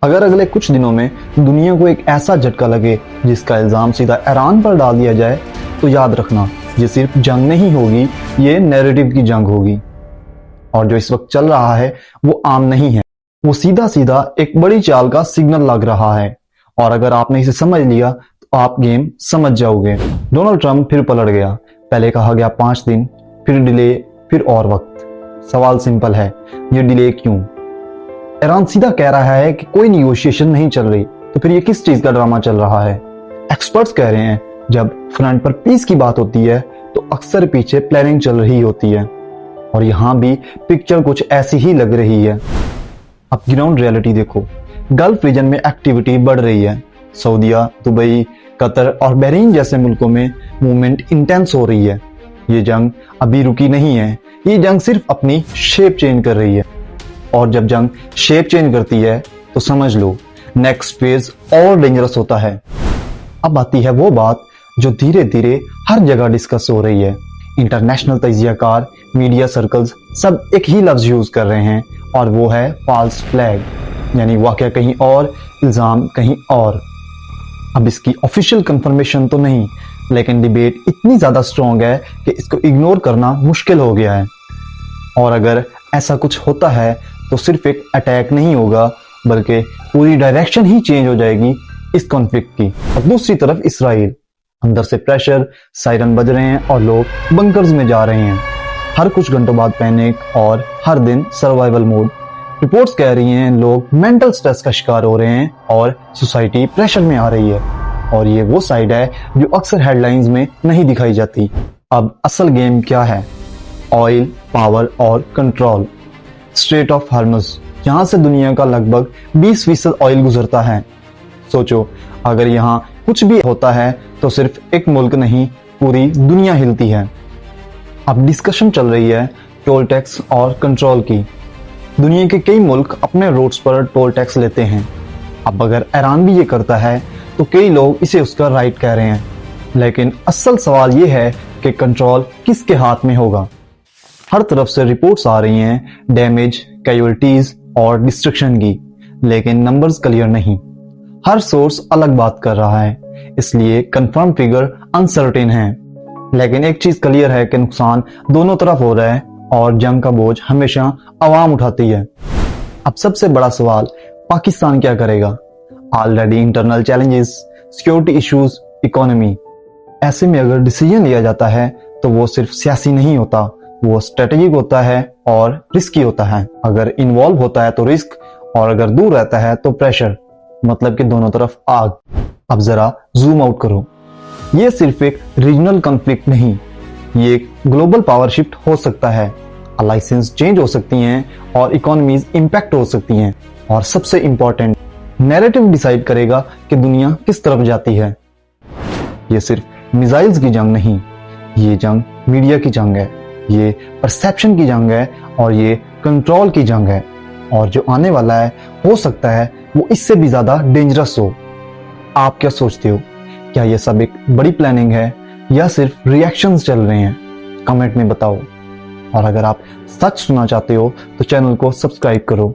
अगर अगले कुछ दिनों में दुनिया को एक ऐसा झटका लगे जिसका इल्जाम सीधा ईरान पर डाल दिया जाए, तो याद रखना ये सिर्फ जंग नहीं होगी, ये नैरेटिव की जंग होगी। और जो इस वक्त चल रहा है वो आम नहीं है, वो सीधा सीधा एक बड़ी चाल का सिग्नल लग रहा है। और अगर आपने इसे समझ लिया तो आप गेम समझ जाओगे। डोनाल्ड ट्रंप फिर पलट गया। पहले कहा गया 5 दिन, फिर डिले, फिर और वक्त। सवाल सिंपल है, ये डिले क्यों? ईरान सीधा कह रहा है कि कोई निगोशिएशन नहीं चल रही, तो फिर ये किस चीज का ड्रामा चल रहा है? एक्सपर्ट्स कह रहे हैं जब फ्रंट पर पीस की बात होती है तो अक्सर पीछे प्लानिंग चल रही होती है। और यहां भी पिक्चर कुछ ऐसी ही लग रही है। अब ग्राउंड रियलिटी देखो, गल्फ रीजन में एक्टिविटी बढ़ रही है। सऊदीया, दुबई, कतर और बहरीन जैसे मुल्कों में मूवमेंट इंटेंस हो रही है। ये जंग अभी रुकी नहीं है, ये जंग सिर्फ अपनी शेप चेंज कर रही है। और जब जंग शेप चेंज करती है तो समझ लो नेक्स्ट फेज और डेंजरस होता है। अब आती है वो बात जो धीरे धीरे हर जगह डिस्कस हो रही है। इंटरनेशनल तजियाकार, मीडिया सर्कल्स सब एक ही लफ्ज यूज कर रहे हैं, और वो है फॉल्स फ्लैग, यानी वाकया कहीं और, इल्जाम कहीं और। अब इसकी ऑफिशियल कंफर्मेशन तो नहीं, लेकिन डिबेट इतनी ज्यादा स्ट्रॉन्ग है कि इसको इग्नोर करना मुश्किल हो गया है। और अगर ऐसा कुछ होता है तो सिर्फ एक अटैक नहीं होगा, बल्कि पूरी डायरेक्शन ही चेंज हो जाएगी इस कॉन्फ्लिक्ट की। और दूसरी तरफ इसराइल, अंदर से प्रेशर, सायरन बज रहे हैं और लोग बंकर्स में जा रहे हैं। हर कुछ घंटों बाद पैनिक और हर दिन सर्वाइवल मोड। रिपोर्ट्स कह रही हैं लोग मेंटल स्ट्रेस का शिकार हो रहे हैं और सोसाइटी प्रेशर में आ रही है। और ये वो साइड है जो अक्सर हेडलाइंस में नहीं दिखाई जाती। अब असल गेम क्या है? ऑयल, पावर और कंट्रोल। स्ट्रेट ऑफ हार्मज, यहां से दुनिया का लगभग 20% ऑयल गुजरता है। सोचो, अगर यहाँ कुछ भी होता है तो सिर्फ एक मुल्क नहीं, पूरी दुनिया हिलती है। अब डिस्कशन चल रही है टोल टैक्स और कंट्रोल की। दुनिया के कई मुल्क अपने रोड्स पर टोल टैक्स लेते हैं। अब अगर ईरान भी ये करता है तो कई लोग इसे उसका राइट कह रहे हैं। लेकिन असल सवाल ये है कि कंट्रोल किसके हाथ में होगा? हर तरफ से रिपोर्ट्स आ रही हैं डैमेज, कैजुअल्टीज और डिस्ट्रक्शन की, लेकिन नंबर्स क्लियर नहीं। हर सोर्स अलग बात कर रहा है, इसलिए कंफर्म फिगर अनसर्टेन है। लेकिन एक चीज क्लियर है कि नुकसान दोनों तरफ हो रहा है और जंग का बोझ हमेशा आवाम उठाती है। अब सबसे बड़ा सवाल, पाकिस्तान क्या करेगा? Already internal challenges, security issues, economy. ऐसे में अगर डिसीजन लिया जाता है तो वो सिर्फ सियासी नहीं होता, वो स्ट्रेटेजिक होता है और रिस्की होता है। अगर इन्वॉल्व होता है तो रिस्क, और अगर दूर रहता है तो प्रेशर, मतलब कि दोनों तरफ आग। अब जरा जूम आउट करो, ये सिर्फ एक रीजनल कॉन्फ्लिक्ट नहीं, ये एक ग्लोबल पावर शिफ्ट हो सकता है। अलाइसेंस चेंज हो सकती हैं और इकोनॉमीज इंपैक्ट हो सकती हैं। और सबसे इंपॉर्टेंट, नैरेटिव डिसाइड करेगा कि दुनिया किस तरफ जाती है। ये सिर्फ मिसाइल्स की जंग नहीं, ये जंग मीडिया की जंग है, ये परसेप्शन की जंग है, और ये कंट्रोल की जंग है। और जो आने वाला है हो सकता है वो इससे भी ज्यादा डेंजरस हो। आप क्या सोचते हो? क्या ये सब एक बड़ी प्लानिंग है या सिर्फ रिएक्शंस चल रहे हैं? कमेंट में बताओ। और अगर आप सच सुनना चाहते हो तो चैनल को सब्सक्राइब करो।